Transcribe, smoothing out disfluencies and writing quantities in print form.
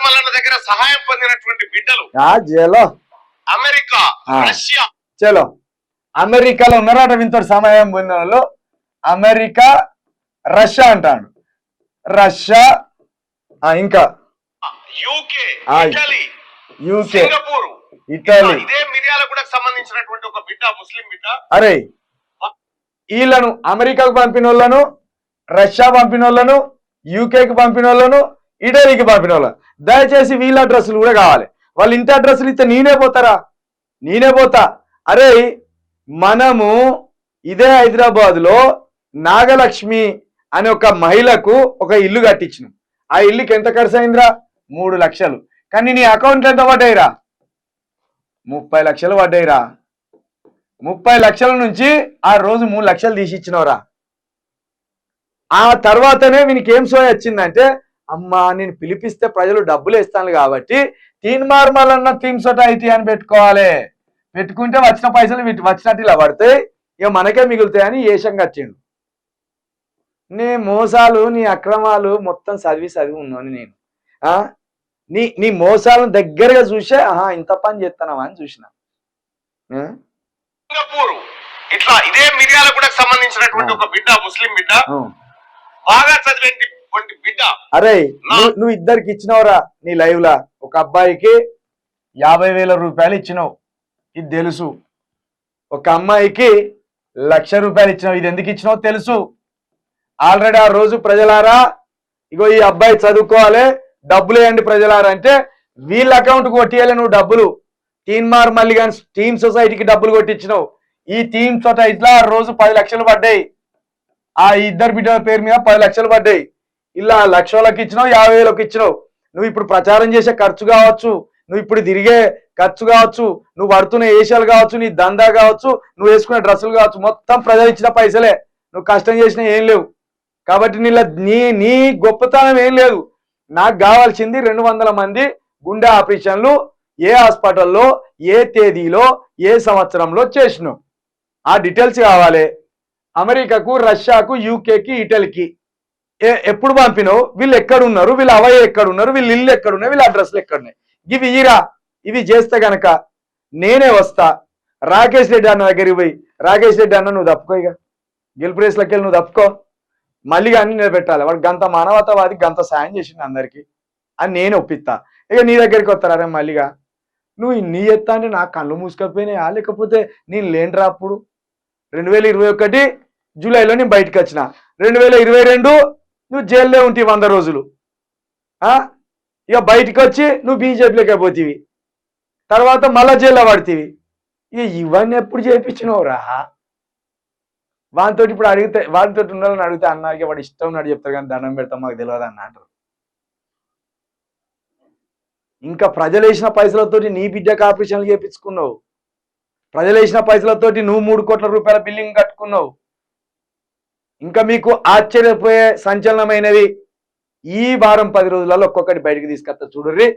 మల్లన్న దగ్గర సహాయం పొందినటువంటి బిడ్డలు జేలో అమెరికా, రష్యా. చలో అమెరికాలో ఉన్నారట వింతోడు సహాయం పొందిన వాళ్ళు. అమెరికా, రష్యా అంటాడు. రష్యా, ఇంకా యూకే, ఇటలీ, సింగపూర్, ఇటలీ. ఇదే మిర్యాలగూడకు సంబంధించినటువంటి ఒక బిడ్డ, ముస్లిం బిడ్డ. అరే వీళ్ళను అమెరికాకు పంపిన వాళ్ళను, రష్యా పంపిన వాళ్ళను, యూకేకి పంపిన వాళ్ళను, ఇటలీకి పంపిన వాళ్ళను దయచేసి వీళ్ళ అడ్రస్సులు కూడా కావాలి. వాళ్ళ ఇంటి అడ్రస్సులు ఇస్తే నేనే పోతారా? నేనే పోతా. అరే మనము ఇదే హైదరాబాద్ లో నాగలక్ష్మి అనే ఒక మహిళకు ఒక ఇల్లు కట్టించినాం. ఆ ఇల్లుకి ఎంత ఖర్చు అయిందిరా? 3 లక్షలు. కానీ నీ అకౌంట్లో ఎంత పడ్డాయిరా? 30 లక్షలు పడ్డాయిరా. 30 లక్షల నుంచి ఆ రోజు 3 లక్షలు తీసి ఇచ్చినవరా. ఆ తర్వాతనే వీనికి ఏం సోయ వచ్చిందంటే, అమ్మా నేను పిలిపిస్తే ప్రజలు డబ్బులు ఇస్తాను కాబట్టి తీన్మార్మలన్న థీమ్ సొసైటీ అని పెట్టుకోవాలి. పెట్టుకుంటే వచ్చిన పైసలు వచ్చినట్టు ఇలా పడతాయి, ఇక మనకే మిగులుతాయని ఏషంగా వచ్చిండు. నీ మోసాలు, నీ అక్రమాలు మొత్తం చదివి ఉన్నాను నేను. నీ మోసాలను దగ్గరగా చూసే ఇంత పని చేస్తున్నావా అని చూసిన. సింగపూర్, ఇట్లా ఇదే మిర్యాలగూడకు సంబంధించినటువంటి ఒక బిడ్డ, ముస్లిం బిడ్డ, బాగా చదివేటువంటి బిడ్డ. అరే నువ్వు ఇద్దరికి ఇచ్చినవరా నీ లైవ్ లా? ఒక అబ్బాయికి 50,000 రూపాయలు ఇచ్చినావు, ఇది తెలుసు. ఒక అమ్మాయికి 1,00,000 రూపాయలు ఇచ్చినావు, ఇది ఎందుకు ఇచ్చినావు తెలుసు. ఆల్రెడీ ఆ రోజు ప్రజలారా ఇగో ఈ అబ్బాయి చదువుకోవాలి, డబ్బులు వేయండి ప్రజలారా అంటే వీళ్ళ అకౌంట్ కొట్టియాలి నువ్వు డబ్బులు. తీన్మార్ మల్లిగాన్ థీమ్ సొసైటీకి డబ్బులు కొట్టించినావు. ఈ థీమ్ సొసైటీలో ఆ రోజు 10 లక్షలు పడ్డాయి. ఆ ఇద్దరు బిడ్డల పేరు మీద 10 లక్షలు పడ్డాయి. ఇలా 1,00,000కి ఇచ్చినావు, 50,000కి ఇచ్చినావు. నువ్వు ఇప్పుడు ప్రచారం చేసే ఖర్చు కావచ్చు, నువ్వు ఇప్పుడు తిరిగే ఖర్చు కావచ్చు, నువ్వు పడుతున్న ఏషియాలు కావచ్చు, నీ దందా కావచ్చు, నువ్వు వేసుకునే డ్రెస్సులు కావచ్చు, మొత్తం ప్రజలు ఇచ్చిన పైసలే. నువ్వు కష్టం చేసినా ఏం లేవు. కాబట్టి నీ గొప్పతనం ఏం లేదు. నాకు కావాల్సింది 200 మంది గుండె ఆపరేషన్లు ఏ హాస్పిటల్లో, ఏ తేదీలో, ఏ సంవత్సరంలో చేసినావు ఆ డీటెయిల్స్ కావాలి. అమెరికాకు, రష్యాకు, యూకేకి, ఇటలీకి ఎప్పుడు పంపినావు, వీళ్ళు ఎక్కడున్నారు, వీళ్ళ అవయ ఎక్కడున్నారు, వీళ్ళ ఇల్లు ఎక్కడున్నాయి, వీళ్ళ అడ్రస్లు ఎక్కడున్నాయి, ఇవి ఇరా. ఇవి చేస్తే గనక నేనే వస్తా. రాకేష్ రెడ్డి అన్న దగ్గరికి పోయి, రాకేష్ రెడ్డి అన్న నువ్వు తప్పుకో, ఇక గెలుపు రేసులకి వెళ్ళి నువ్వు తప్పుకో, మళ్ళీ అన్ని నిలబెట్టాలి. వాడు గంత మానవతావాది, గంత సాయం చేసింది అందరికి అని నేను ఒప్పిస్తా. ఇక నీ దగ్గరికి వస్తారా మళ్ళీగా? నువ్వు నీ ఎత్తా అంటే నాకు కళ్ళు మూసుకపోయినాయా, లేకపోతే నేను లేండ్రా? అప్పుడు 2021 జూలైలో నేను బయటకు వచ్చిన, 2022 నువ్వు జైల్లో ఉంటివి 100 రోజులు. ఇక బయటకు వచ్చి నువ్వు బీజేపీలోకి పోతీవి, తర్వాత మళ్ళా జైల్లో పడితేవి. ఇక ఇవన్నీ ఎప్పుడు చేయించినవురా? వానితోటి ఇప్పుడు అడిగితే, వాడితో ఉండాలని అడిగితే అన్నాక వాడు ఇష్టం ఉన్నాడు చెప్తారు, కానీ దండం పెడతాం మాకు తెలియదు అన్న అంటారు. ఇంకా ప్రజలు వేసిన పైసలతోటి నీ బిడ్డకు ఆపరేషన్లు చేయించుకున్నావు. ప్రజలు వేసిన పైసలతోటి నువ్వు 3 కోట్ల రూపాయల బిల్డింగ్ కట్టుకున్నావు. ఇంకా మీకు ఆశ్చర్యపోయే సంచలనమైనవి ఈ వారం 10 రోజులలో ఒక్కొక్కటి బయటికి తీసుకొస్తా చూడర్రి.